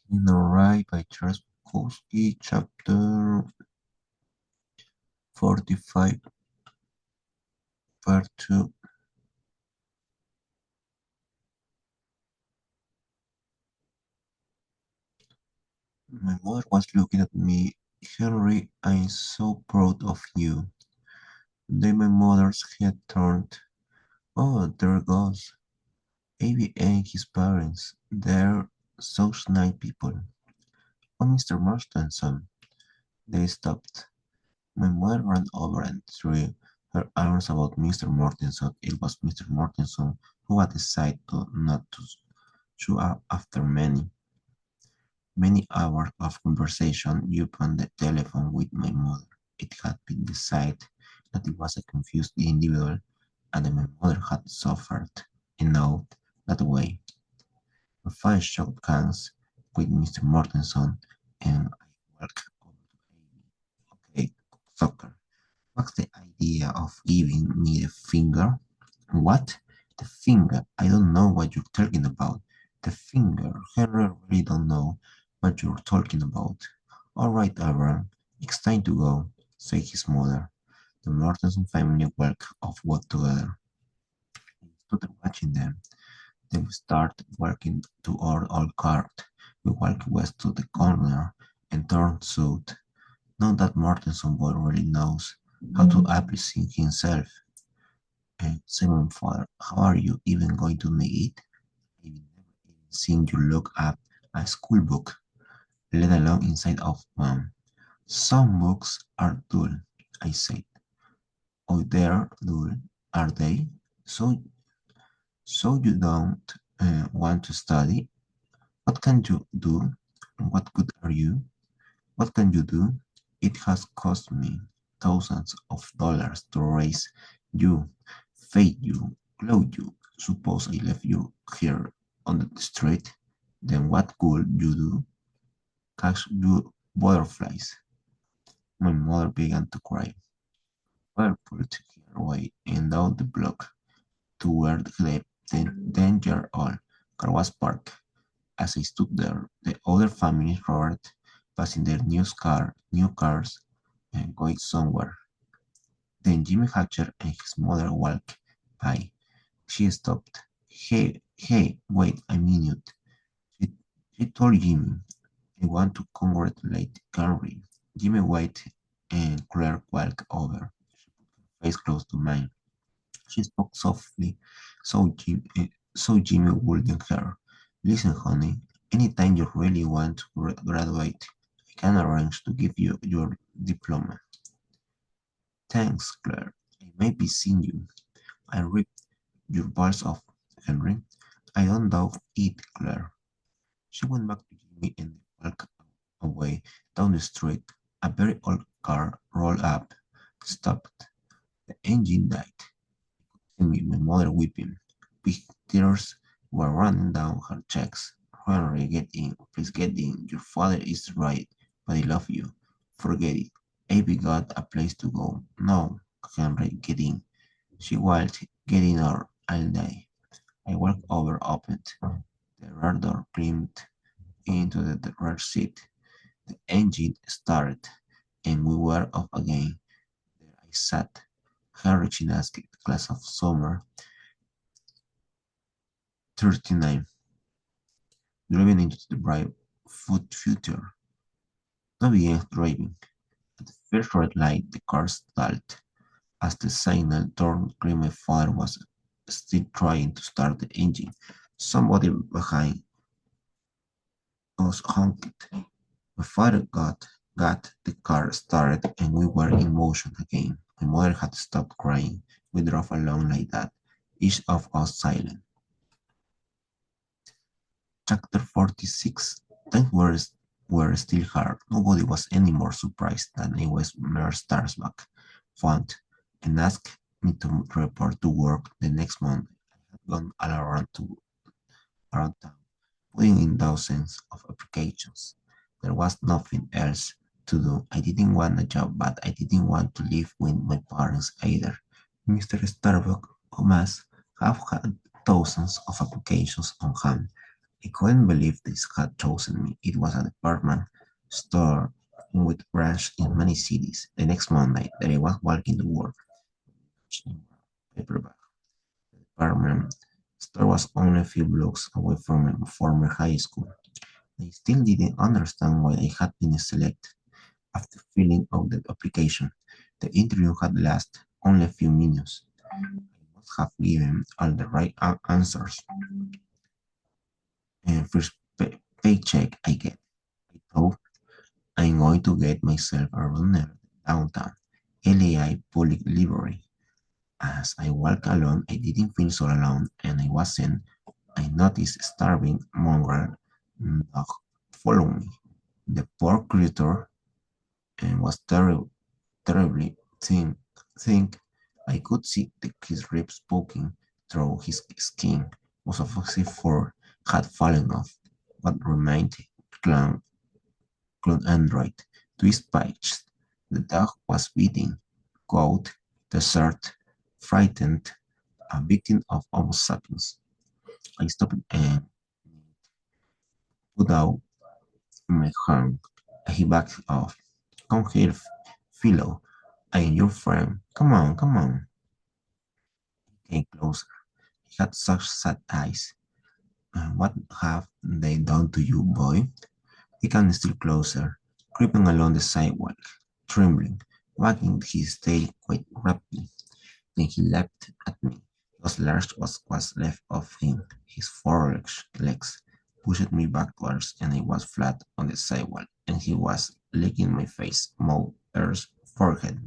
Right by Charles Bukowski, chapter 45, part 2. My mother was looking at me. Henry, I'm so proud of you. Then my mother's head turned. Oh, there goes. Abby and his parents. They're such nice people. Oh, Mr. Marstonson. They stopped. My mother ran over and threw her arms about Mr. Mortenson. It was Mr. Mortenson who had decided not to show up after many hours of conversation upon the telephone with my mother. It had been decided that it was a confused individual and that my mother had suffered enough that way. My father shook hands with Mr. Mortenson and I walked over to Amy. Okay, soccer. What's the idea of giving me the finger? What? The finger? I don't know what you're talking about. The finger? Henry really don't know what you're talking about. All right, Abraham, it's time to go, said his mother. The Mortensen family walked together. We stood watching them. Then we started walking to our old cart. We walked west to the corner and turned south. Now that Mortensen boy really knows how to appreciate himself. And Simon, father, how are you even going to make it? I've never even seen you look up a school book, let alone inside of one. Some books are dull, I said. Oh, they're dull, are they? So, so you don't want to study? What can you do? What good are you? What can you do? It has cost me thousands of dollars to raise you, feed you, clothe you. Suppose I left you here on the street, then what could you do? Catch you butterflies. My mother began to cry. Father pulled her away and down the block to where the 10-year-old car was parked. As I stood there, the other families roared, passing their new cars, and going somewhere. Then Jimmy Hatcher and his mother walked by. She stopped. Hey, hey, wait a minute. She, she told Jimmy, I want to congratulate Gary. Jimmy waited and Claire walked over, face close to mine. She spoke softly so Jimmy wouldn't hear. Listen, honey, anytime you really want to graduate, I can arrange to give you your diploma. Thanks, Claire. I may be seeing you. I ripped your balls off, Henry. I don't doubt it, Claire. She went back to Jimmy and walked away down the street. A very old car rolled up, stopped. The engine died. See my mother weeping. Big tears were running down her cheeks. Henry, get in. Please get in. Your father is right, but I love you. Forget it. Abby got a place to go. No, Henry, get in. She walked, get in or I'll die. I walked over, opened. The rear door climbed into the rear seat. The engine started, and we were off again. There I sat, Henry Chinaski, class of summer 39, driving into the bright future. I began driving. At the first red light, the car stalled. As the signal turned green, my father was still trying to start the engine. Somebody behind us honked. My father got the car started and we were in motion again. My mother had stopped crying. We drove along like that, each of us silent. Chapter 46. Things were still hard. Nobody was any more surprised than I was Mayor Starsback found and asked me to report to work the next month. I had gone all around town, putting in dozens of applications. There was nothing else to do. I didn't want a job, but I didn't want to live with my parents either. Mr. Starbuck must have had thousands of applications on hand. I couldn't believe this had chosen me. It was a department store with branches in many cities. The next Monday that I was walking to work, paperback. The department store was only a few blocks away from my former high school. I still didn't understand why I had been selected. After filling out the application, the interview had lasted only a few minutes. I must have given all the right answers. And first paycheck I get, I thought I'm going to get myself a room near downtown LAI Public Library. As I walked along, I didn't feel so alone, and I wasn't. I noticed a starving mongrel dog following me. The poor creature was terribly thin. I could see his ribs poking through his skin. Was as if fur had fallen off. What remained clung, clung Android to his pipes. The dog was beating, cold, desert, frightened, a victim of Homo sapiens. I stopped and put out my hand. He backed off. Come here, Philo. I am your friend. Come on, come on. He came closer. He had such sad eyes. What have they done to you, boy? He came still closer, creeping along the sidewalk, trembling, wagging his tail quite rapidly. Then he leapt at me. What large was left of him, his legs pushed me backwards, and I was flat on the sidewalk, and he was licking my face, mouth, ears, forehead,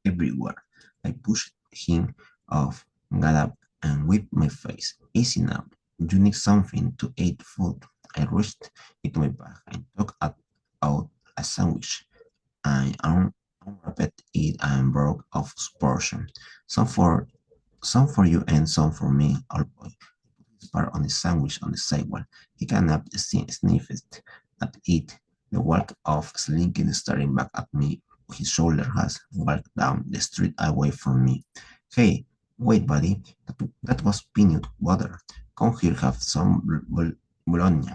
everywhere. I pushed him off, got up, and wiped my face. Easy now. You need something to eat food. I reached into my bag and took out a sandwich. I unwrapped it and broke off a portion. Some for some for you and some for me, old boy. His part on the sandwich on the sidewalk. He came up, sniffed at it, then walked off, slinking, staring back at me. His shoulder has walked down the street away from me. Hey, wait, buddy. That was peanut butter. Come here, have some bologna.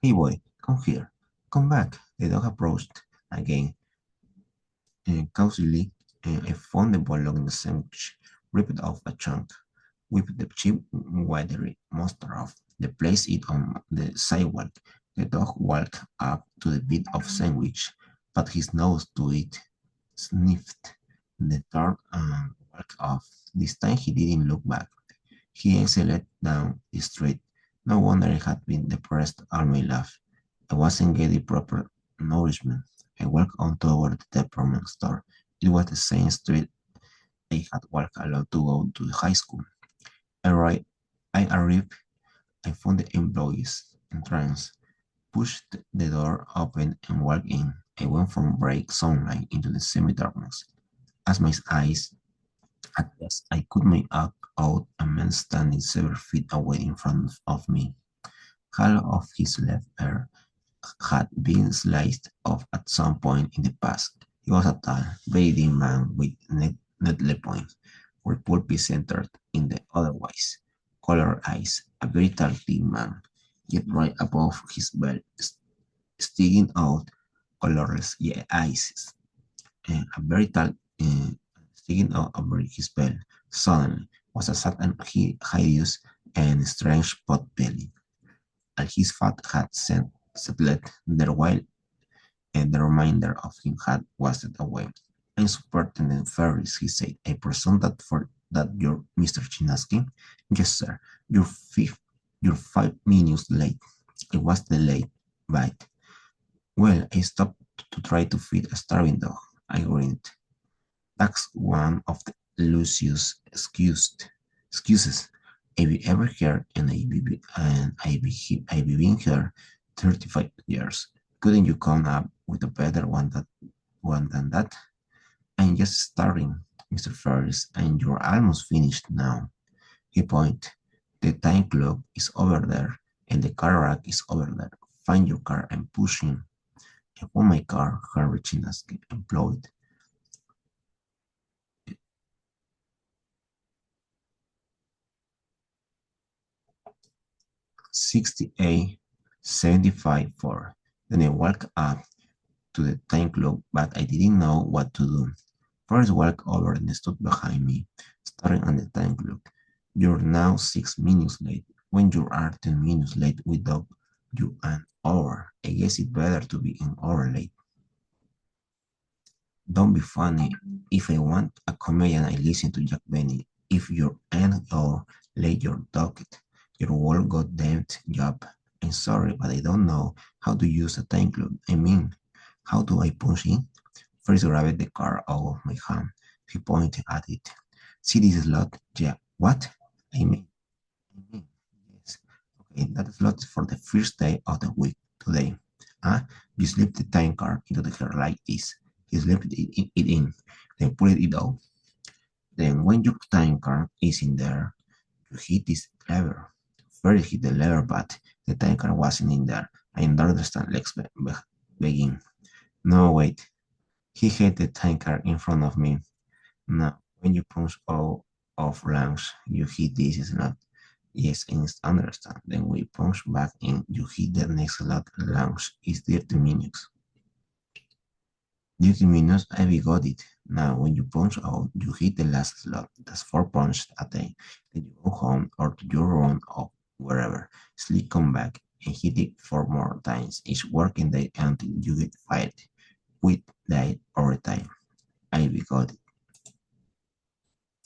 Hey, boy, come here. Come back. The dog approached again. Cautiously, I found the ball in the sandwich, ripped off a chunk, whipped the cheap watery monster off, then placed it on the sidewalk. The dog walked up to the bit of sandwich, put his nose to it, sniffed, then turned and walked off. This time he didn't look back. He exhaled down the street. No wonder I had been depressed all my life. I wasn't getting proper nourishment. I walked on toward the department store. It was the same street I had walked along to go to the high school. I arrived. I found the employees entrance, pushed the door open, and walked in. I went from bright sunlight into the semi-darkness. As my eyes adjusted, I could make out a man standing several feet away in front of me. Half of his left ear had been sliced off at some point in the past. He was a tall, very thin man with neatly pointed, where pulpy centered in the otherwise colored eyes. A very tall thin man, yet right above his belt, sticking out colorless eyes, and a very tall, sticking out over his belt, suddenly was a sudden hideous and strange pot belly, and his fat had settled there while and the remainder of him had wasted away. I'm Superintendent Ferris, he said. I presume that you're Mr. Chinaski? Yes, sir. You're 5 minutes late. It was delayed, but well, I stopped to try to feed a starving dog. I grinned. That's one of the Lucius excuses. I've ever heard, and I've been here 35 years. Couldn't you come up with a better one than that? I'm just starting, Mr. Ferris, and you're almost finished now. He pointed. The time clock is over there, and the car rack is over there. Find your car and push in. I found my car, Harry Chinaski employed. 68, 75, 4. Then I walked up to the time clock, but I didn't know what to do. First walked over and stood behind me, staring at the time clock. You're now 6 minutes late. When you are 10 minutes late without you an hour, I guess it's better to be an hour late. Don't be funny. If I want a comedian, I listen to Jack Benny. If you're an hour late, you're docked. Your whole goddamn job. I'm sorry, but I don't know how to use a time clock. I mean, how do I punch in? First grabbed the card out of my hand. He pointed at it. See this slot? Yeah. What? I mean, yes. Okay, that slot is for the first day of the week. Today. You slip the time card into the hair like this. You slip it in, then pull it out. Then when your time card is in there, you hit this lever. First hit the lever, but the time card wasn't in there. I don't understand. Let's begin. No, wait. He hit the time card in front of me. Now, when you punch out of launch, you hit this slot. Yes, I understand. Then we punch back in. You hit the next slot. Launch is 30 minutes. 30 minutes, I got it. Now, when you punch out, you hit the last slot. That's 4 punches a day. Then you go home or to your room or wherever. Sleep, come back and hit it 4 more times each working day until you get fired with that overtime. I got it.